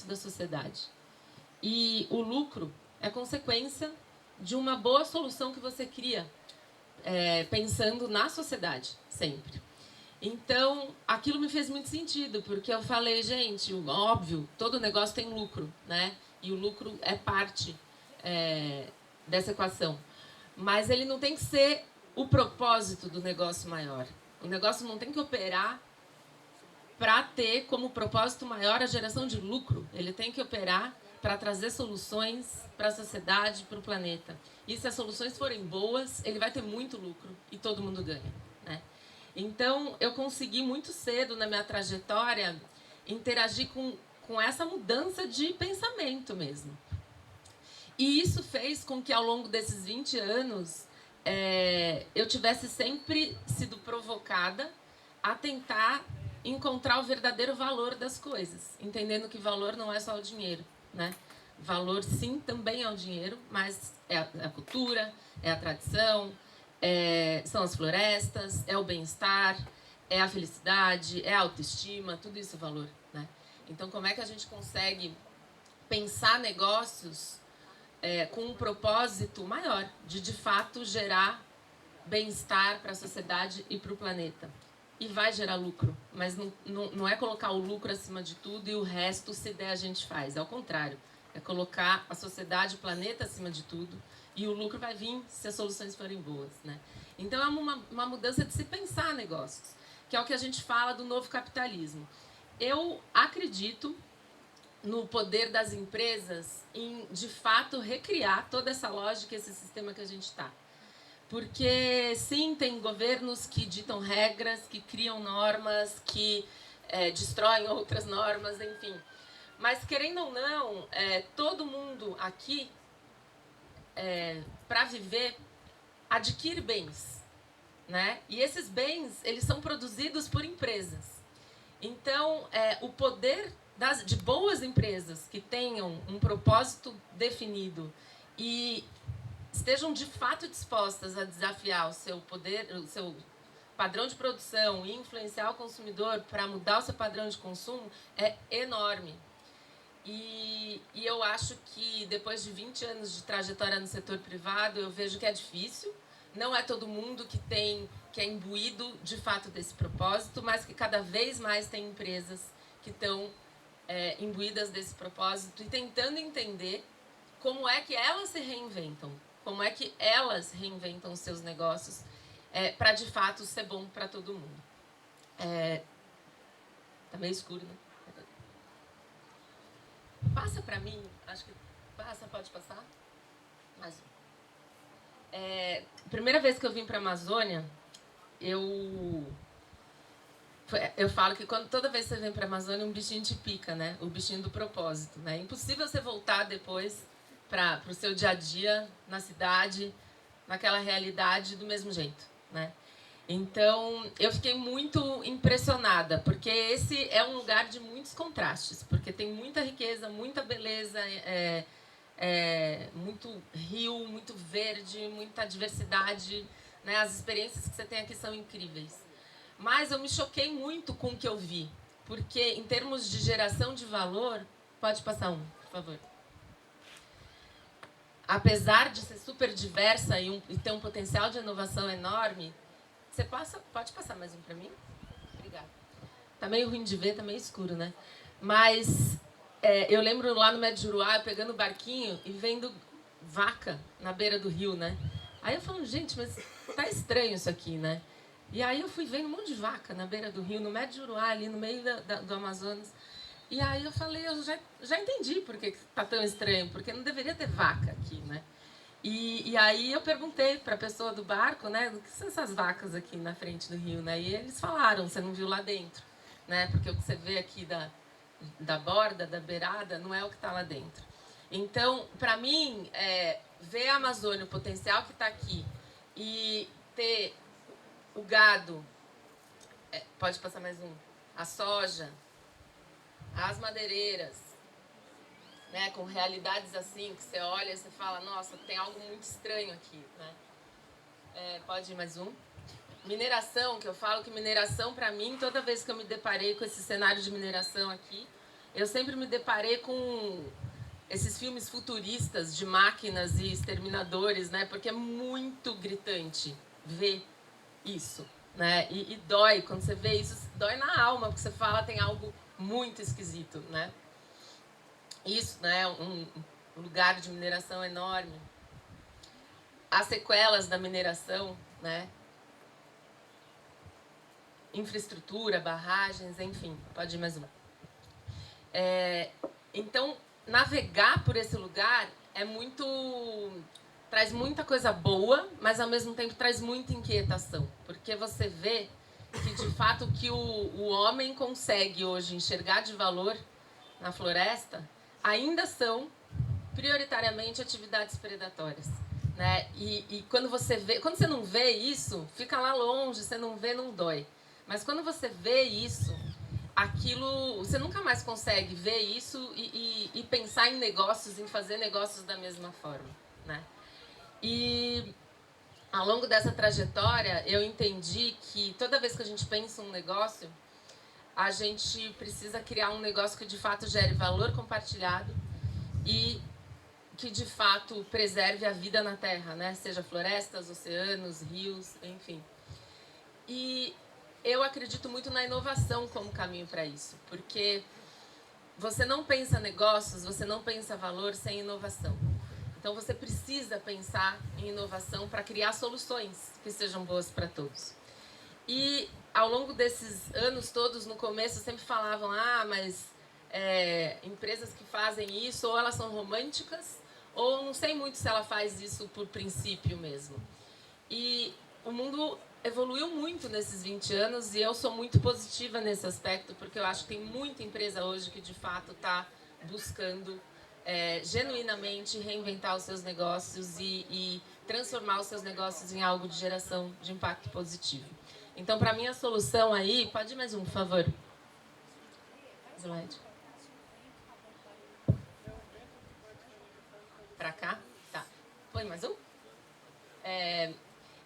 da sociedade. E o lucro é consequência de uma boa solução que você cria, pensando na sociedade, sempre. Então, aquilo me fez muito sentido, porque eu falei, gente, óbvio, todo negócio tem lucro, né? E o lucro é parte dessa equação. Mas ele não tem que ser o propósito do negócio maior. O negócio não tem que operar para ter como propósito maior a geração de lucro. Ele tem que operar para trazer soluções para a sociedade, para o planeta. E se as soluções forem boas, ele vai ter muito lucro e todo mundo ganha, né? Então, eu consegui muito cedo na minha trajetória interagir com essa mudança de pensamento mesmo. E isso fez com que, ao longo desses 20 anos, eu tivesse sempre sido provocada a tentar encontrar o verdadeiro valor das coisas, entendendo que valor não é só o dinheiro, né? Valor, sim, também é o dinheiro, mas é a cultura, é a tradição, são as florestas, é o bem-estar, é a felicidade, é a autoestima, tudo isso é valor, né? Então, como é que a gente consegue pensar negócios com um propósito maior, de fato gerar bem-estar para a sociedade e para o planeta? E vai gerar lucro, mas não é colocar o lucro acima de tudo e o resto, se der, a gente faz. É o contrário, é colocar a sociedade, o planeta acima de tudo, e o lucro vai vir se as soluções forem boas, né? Então, é uma mudança de se pensar negócios, que é o que a gente fala do novo capitalismo. Eu acredito no poder das empresas em, de fato, recriar toda essa lógica, esse sistema que a gente está. Porque, sim, tem governos que ditam regras, que criam normas, que destroem outras normas, enfim. Mas, querendo ou não, todo mundo aqui, para viver, adquire bens, né? E esses bens, eles são produzidos por empresas. Então, o poder de boas empresas que tenham um propósito definido e estejam de fato dispostas a desafiar o seu poder, o seu padrão de produção e influenciar o consumidor para mudar o seu padrão de consumo é enorme. E eu acho que depois de 20 anos de trajetória no setor privado, eu vejo que é difícil. Não é todo mundo que é imbuído de fato desse propósito, mas que cada vez mais tem empresas que estão imbuídas desse propósito e tentando entender como é que elas se reinventam, como é que elas reinventam os seus negócios para de fato ser bom para todo mundo. Tá meio escuro, né? Passa para mim, acho que passa, pode passar? Mais um. Primeira vez que eu vim para a Amazônia, eu falo que toda vez que você vem para a Amazônia, um bichinho te pica, né? O bichinho do propósito, né? É impossível você voltar depois para o seu dia a dia, na cidade, naquela realidade do mesmo jeito, né? Então, eu fiquei muito impressionada, porque esse é um lugar de muitos contrastes, porque tem muita riqueza, muita beleza, muito rio, muito verde, muita diversidade, né? As experiências que você tem aqui são incríveis. Mas eu me choquei muito com o que eu vi, porque em termos de geração de valor, pode passar um, por favor. Apesar de ser super diversa e ter um potencial de inovação enorme, pode passar mais um para mim? Obrigada. Tá meio ruim de ver, tá meio escuro, né? Mas eu lembro lá no Medjuruá, pegando o barquinho e vendo vaca na beira do rio, né? Aí eu falo, gente, mas tá estranho isso aqui, né? E aí eu fui vendo um monte de vaca na beira do rio, no Medjuruá, ali no meio do Amazonas. E aí eu falei, eu já entendi por que tá tão estranho, porque não deveria ter vaca aqui, né? E aí eu perguntei para a pessoa do barco, né, o que são essas vacas aqui na frente do rio, né? E eles falaram, você não viu lá dentro, né? Porque o que você vê aqui da borda, da beirada, não é o que está lá dentro. Então, para mim, ver a Amazônia, o potencial que está aqui, e ter o gado, pode passar mais um, a soja, as madeireiras, né, com realidades assim, que você olha e você fala, nossa, tem algo muito estranho aqui, né? Pode ir mais um. Mineração, que eu falo que mineração, para mim, toda vez que eu me deparei com esse cenário de mineração aqui, eu sempre me deparei com esses filmes futuristas de máquinas e exterminadores, né? Porque é muito gritante ver isso, né? E dói, quando você vê isso, dói na alma, porque você fala tem algo muito esquisito, né? Isso, né? Um lugar de mineração enorme. As sequelas da mineração, né? Infraestrutura, barragens, enfim, pode ir mais uma. Então, navegar por esse lugar é muito... traz muita coisa boa, mas ao mesmo tempo traz muita inquietação, porque você vê que de fato o que o homem consegue hoje enxergar de valor na floresta ainda são prioritariamente atividades predatórias, né? E quando você vê, quando você não vê isso, fica lá longe, você não vê, não dói. Mas quando você vê isso, aquilo, você nunca mais consegue ver isso e pensar em negócios, em fazer negócios da mesma forma, né? E ao longo dessa trajetória, eu entendi que toda vez que a gente pensa um negócio, a gente precisa criar um negócio que de fato gere valor compartilhado e que de fato preserve a vida na Terra, né? Seja florestas, oceanos, rios, enfim. E eu acredito muito na inovação como caminho para isso, porque você não pensa negócios, você não pensa valor sem inovação. Então você precisa pensar em inovação para criar soluções que sejam boas para todos. E ao longo desses anos todos, no começo sempre falavam, mas empresas que fazem isso, ou elas são românticas, ou não sei muito se ela faz isso por princípio mesmo. E o mundo evoluiu muito nesses 20 anos e eu sou muito positiva nesse aspecto, porque eu acho que tem muita empresa hoje que de fato está buscando genuinamente reinventar os seus negócios e transformar os seus negócios em algo de geração de impacto positivo. Então, para mim, a solução aí... Pode ir mais um, por favor. Slide. Para cá? Tá. Põe mais um?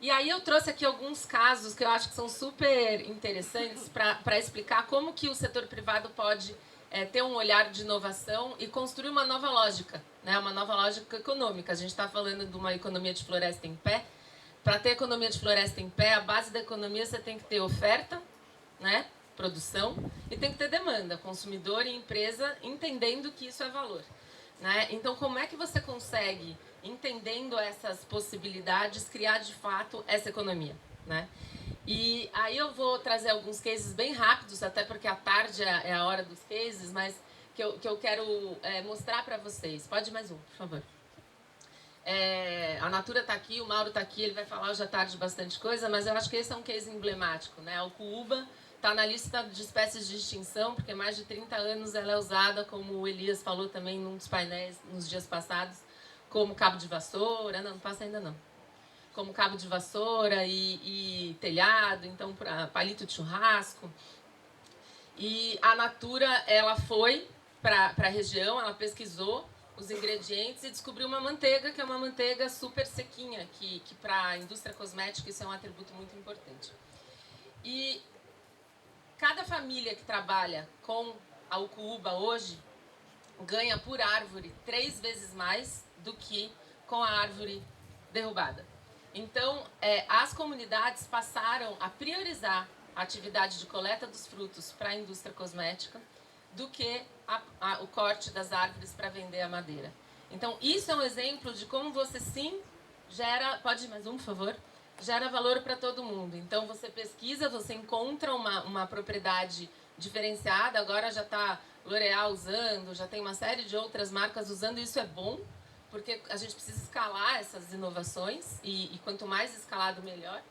E aí eu trouxe aqui alguns casos que eu acho que são super interessantes para explicar como que o setor privado pode ter um olhar de inovação e construir uma nova lógica, né? Uma nova lógica econômica. A gente está falando de uma economia de floresta em pé. Para ter economia de floresta em pé, a base da economia você tem que ter oferta, né? Produção, e tem que ter demanda, consumidor e empresa entendendo que isso é valor, né? Então, como é que você consegue, entendendo essas possibilidades, criar de fato essa economia, né? E aí eu vou trazer alguns cases bem rápidos, até porque à tarde é a hora dos cases, mas que eu quero mostrar para vocês. Pode ir mais um, por favor. A Natura está aqui, o Mauro está aqui, ele vai falar hoje à tarde bastante coisa, mas eu acho que esse é um case emblemático, né? A Ucuúba está na lista de espécies de extinção, porque mais de 30 anos ela é usada, como o Elias falou também num dos painéis nos dias passados, como cabo de vassoura, não passa ainda não, como cabo de vassoura e telhado, então para palito de churrasco. E a Natura, ela foi para a região, ela pesquisou os ingredientes e descobriu uma manteiga, que é uma manteiga super sequinha, que para a indústria cosmética isso é um atributo muito importante. E cada família que trabalha com a Ucuúba hoje ganha por árvore 3 vezes mais do que com a árvore derrubada. Então, as comunidades passaram a priorizar a atividade de coleta dos frutos para a indústria cosmética do que o corte das árvores para vender a madeira. Então, isso é um exemplo de como você sim gera... Pode ir mais um, por favor? Gera valor para todo mundo. Então, você pesquisa, você encontra uma propriedade diferenciada, agora já está L'Oréal usando, já tem uma série de outras marcas usando, e isso é bom, porque a gente precisa escalar essas inovações, e quanto mais escalado, melhor.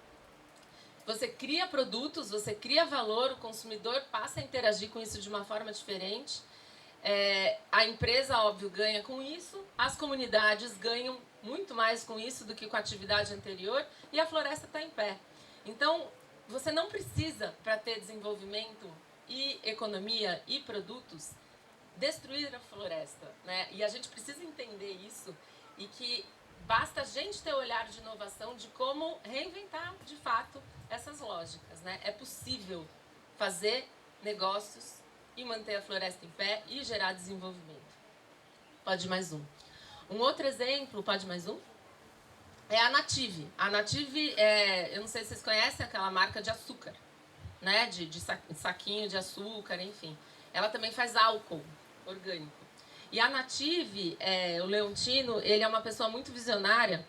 Você cria produtos, você cria valor, o consumidor passa a interagir com isso de uma forma diferente. A empresa, óbvio, ganha com isso, as comunidades ganham muito mais com isso do que com a atividade anterior, e a floresta está em pé. Então, você não precisa, para ter desenvolvimento e economia e produtos, destruir a floresta, né? E a gente precisa entender isso, e que basta a gente ter o olhar de inovação de como reinventar, de fato, essas lógicas, né? É possível fazer negócios e manter a floresta em pé e gerar desenvolvimento. Pode mais um. Um outro exemplo, pode mais um? É a Native. A Native, eu não sei se vocês conhecem aquela marca de açúcar, né? De saquinho de açúcar, enfim. Ela também faz álcool orgânico. E a Native, o Leontino, ele é uma pessoa muito visionária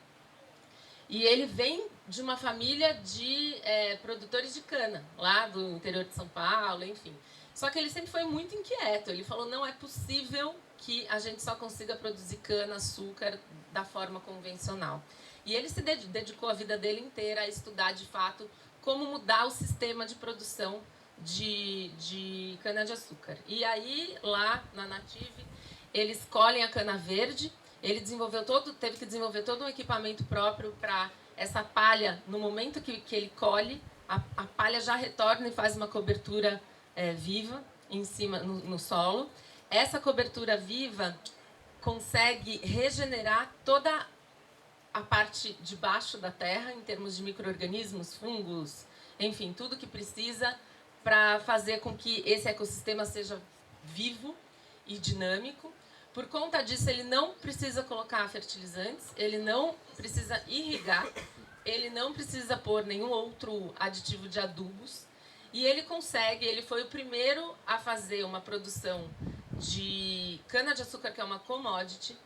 e ele vem de uma família de produtores de cana, lá do interior de São Paulo, enfim. Só que ele sempre foi muito inquieto. Ele falou, não é possível que a gente só consiga produzir cana, açúcar, da forma convencional. E ele se dedicou a vida dele inteira a estudar, de fato, como mudar o sistema de produção de cana-de-açúcar. E aí, lá na Native, eles colhem a cana verde. Ele teve que desenvolver todo um equipamento próprio para essa palha, no momento que ele colhe, a palha já retorna e faz uma cobertura viva em cima, no solo. Essa cobertura viva consegue regenerar toda a parte de baixo da terra, em termos de micro-organismos, fungos, enfim, tudo que precisa para fazer com que esse ecossistema seja vivo e dinâmico. Por conta disso, ele não precisa colocar fertilizantes, ele não precisa irrigar, ele não precisa pôr nenhum outro aditivo de adubos. E ele foi o primeiro a fazer uma produção de cana-de-açúcar, que é uma commodity.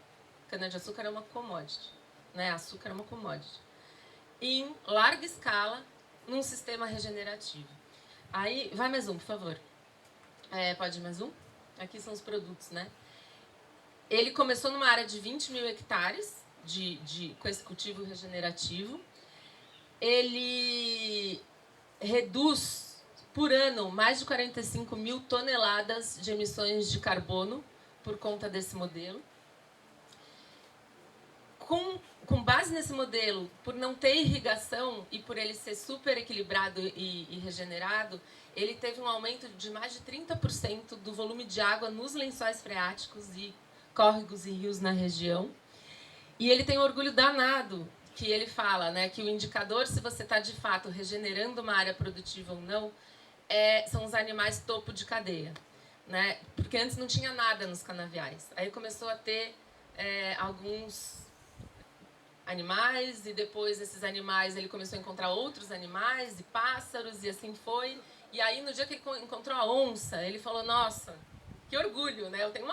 Cana-de-açúcar é uma commodity, né? Açúcar é uma commodity. Em larga escala, num sistema regenerativo. Aí, vai mais um, por favor. Pode ir mais um? Aqui são os produtos, né? Ele começou numa área de 20 mil hectares com esse cultivo regenerativo. Ele reduz por ano mais de 45 mil toneladas de emissões de carbono por conta desse modelo. Com base nesse modelo, por não ter irrigação e por ele ser super equilibrado e regenerado, ele teve um aumento de mais de 30% do volume de água nos lençóis freáticos e córregos e rios na região. E ele tem um orgulho danado, que ele fala, né, que o indicador se você está de fato regenerando uma área produtiva ou não são os animais topo de cadeia, né? Porque antes não tinha nada nos canaviais. Aí começou a ter alguns animais, e depois esses animais ele começou a encontrar outros animais e pássaros, e assim foi. E aí no dia que ele encontrou a onça, ele falou, nossa, que orgulho, né? Eu tenho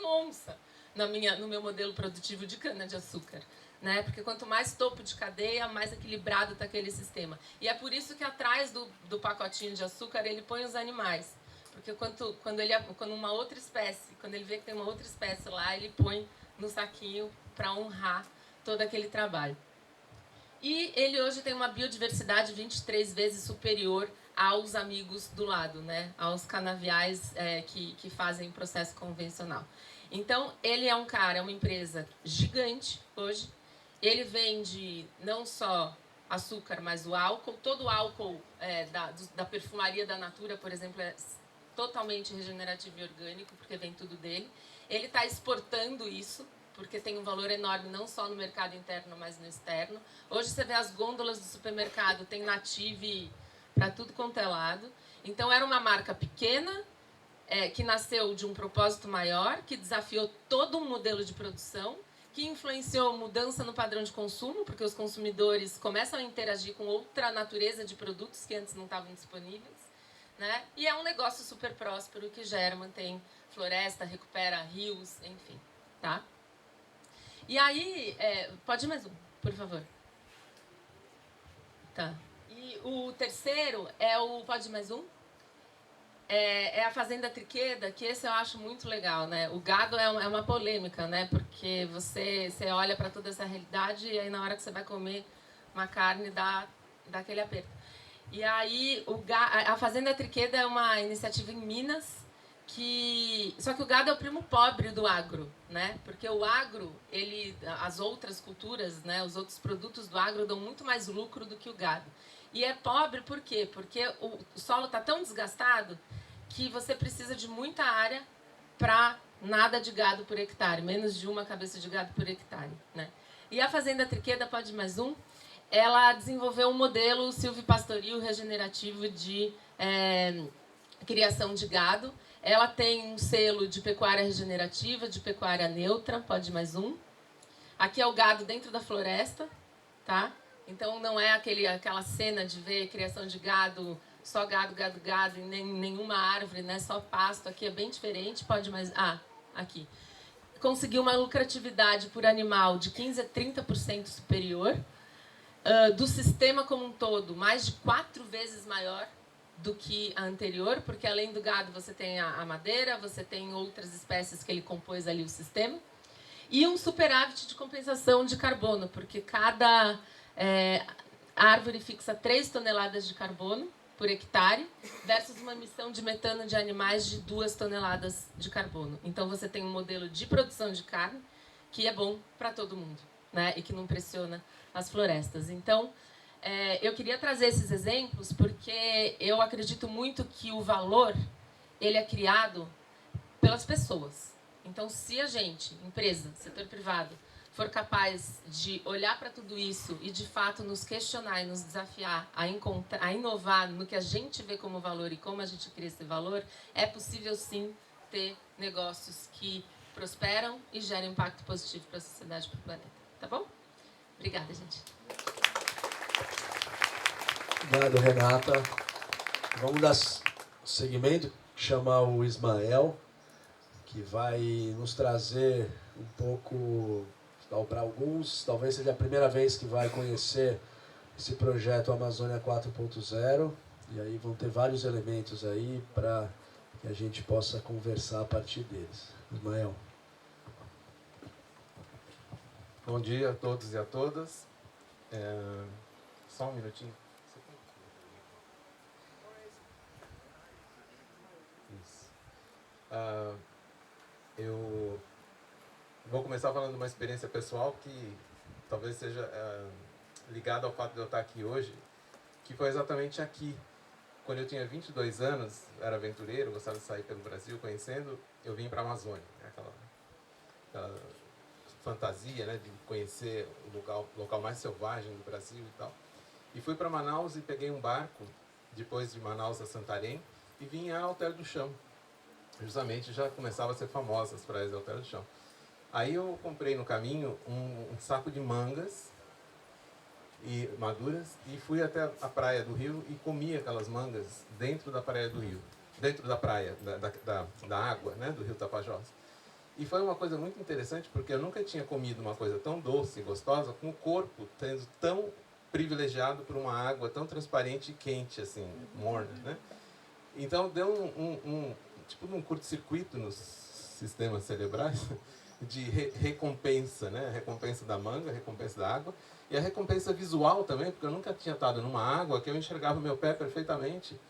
onça no meu modelo produtivo de cana-de-açúcar, né? Porque quanto mais topo de cadeia, mais equilibrado está aquele sistema. E é por isso que atrás do pacotinho de açúcar ele põe os animais. Porque quando uma outra espécie, quando ele vê que tem uma outra espécie lá, ele põe no saquinho para honrar todo aquele trabalho. E ele hoje tem uma biodiversidade 23 vezes superior aos amigos do lado, né? Aos canaviais que fazem processo convencional. Então, ele é uma empresa gigante hoje. Ele vende não só açúcar, mas o álcool. Todo o álcool da perfumaria da Natura, por exemplo, é totalmente regenerativo e orgânico, porque vem tudo dele. Ele está exportando isso, porque tem um valor enorme não só no mercado interno, mas no externo. Hoje você vê as gôndolas do supermercado, tem Native para tudo quanto é lado. Então, era uma marca pequena, que nasceu de um propósito maior, que desafiou todo um modelo de produção, que influenciou mudança no padrão de consumo, porque os consumidores começam a interagir com outra natureza de produtos que antes não estavam disponíveis, né? E é um negócio super próspero que mantém floresta, recupera rios, enfim, tá? E aí, pode ir mais um, por favor. Tá. E o terceiro pode ir mais um? É a Fazenda Triqueda, que esse eu acho muito legal, né? O gado é uma polêmica, né? Porque você olha para toda essa realidade e aí na hora que você vai comer uma carne dá aquele aperto. E aí a Fazenda Triqueda é uma iniciativa em Minas, só que o gado é o primo pobre do agro, né? Porque o agro, as outras culturas, né? Os outros produtos do agro dão muito mais lucro do que o gado. E é pobre por quê? Porque o solo está tão desgastado que você precisa de muita área para nada de gado por hectare, menos de uma cabeça de gado por hectare, né? E a Fazenda Triqueda, pode mais um, ela desenvolveu um modelo silvopastoril regenerativo de criação de gado. Ela tem um selo de pecuária regenerativa, de pecuária neutra, pode mais um. Aqui é o gado dentro da floresta, tá? Então não é aquela cena de ver criação de gado, só gado, gado, gado, e nenhuma árvore, né? Só pasto. Aqui é bem diferente, pode mais... aqui. Conseguiu uma lucratividade por animal de 15% a 30% superior. Do sistema como um todo, mais de 4 vezes maior do que a anterior, porque além do gado você tem a madeira, você tem outras espécies que ele compôs ali o sistema. E um superávit de compensação de carbono, porque cada árvore fixa 3 toneladas de carbono por hectare, versus uma emissão de metano de animais de 2 toneladas de carbono. Então você tem um modelo de produção de carne que é bom para todo mundo, né? E que não pressiona as florestas. Então, eu queria trazer esses exemplos porque eu acredito muito que o valor ele é criado pelas pessoas. Então, se a gente, empresa, setor privado, for capaz de olhar para tudo isso e, de fato, nos questionar e nos desafiar a inovar no que a gente vê como valor e como a gente cria esse valor, é possível, sim, ter negócios que prosperam e geram impacto positivo para a sociedade e para o planeta. Tá bom? Obrigada, gente. Obrigado, Renata. Vamos dar seguimento, chamar o Ismael, que vai nos trazer um pouco, para alguns, talvez seja a primeira vez que vai conhecer esse projeto Amazônia 4.0, e aí vão ter vários elementos aí para que a gente possa conversar a partir deles. Ismael. Bom dia a todos e a todas. Só um minutinho. Isso. Eu vou começar falando de uma experiência pessoal que talvez seja ligada ao fato de eu estar aqui hoje, que foi exatamente aqui. Quando eu tinha 22 anos, era aventureiro, gostava de sair pelo Brasil conhecendo, eu vim para a Amazônia. Aquela fantasia, né, de conhecer o local mais selvagem do Brasil e tal. E fui para Manaus e peguei um barco, depois de Manaus a Santarém, e vim a Alter do Chão. Justamente já começava a ser famosa as praias de Alter do Chão. Aí eu comprei no caminho um saco de mangas e maduras e fui até a praia do Rio e comi aquelas mangas dentro da praia do Rio, dentro da praia, da água, né, do Rio Tapajós. E foi uma coisa muito interessante porque eu nunca tinha comido uma coisa tão doce e gostosa com o corpo sendo tão privilegiado por uma água tão transparente e quente, assim, morna, né? Então deu tipo um curto-circuito nos sistemas cerebrais de recompensa, né? Recompensa da manga, recompensa da água e a recompensa visual também, porque eu nunca tinha estado numa água que eu enxergava o meu pé perfeitamente,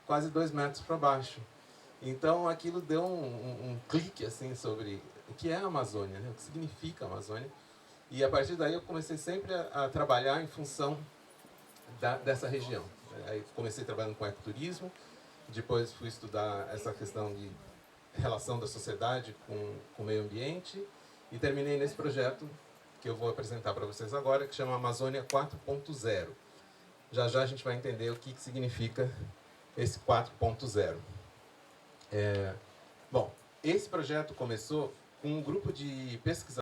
quase 2 metros para baixo. Então aquilo deu um clique assim sobre o que é a Amazônia, né? O que significa a Amazônia. E a partir daí eu comecei sempre a trabalhar em função dessa região. Aí comecei trabalhando com ecoturismo, depois fui estudar essa questão de relação da sociedade com o meio ambiente e terminei nesse projeto que eu vou apresentar para vocês agora, que chama Amazônia 4.0. Já já a gente vai entender o que significa esse 4.0. Bom, esse projeto começou com um grupo de pesquisadores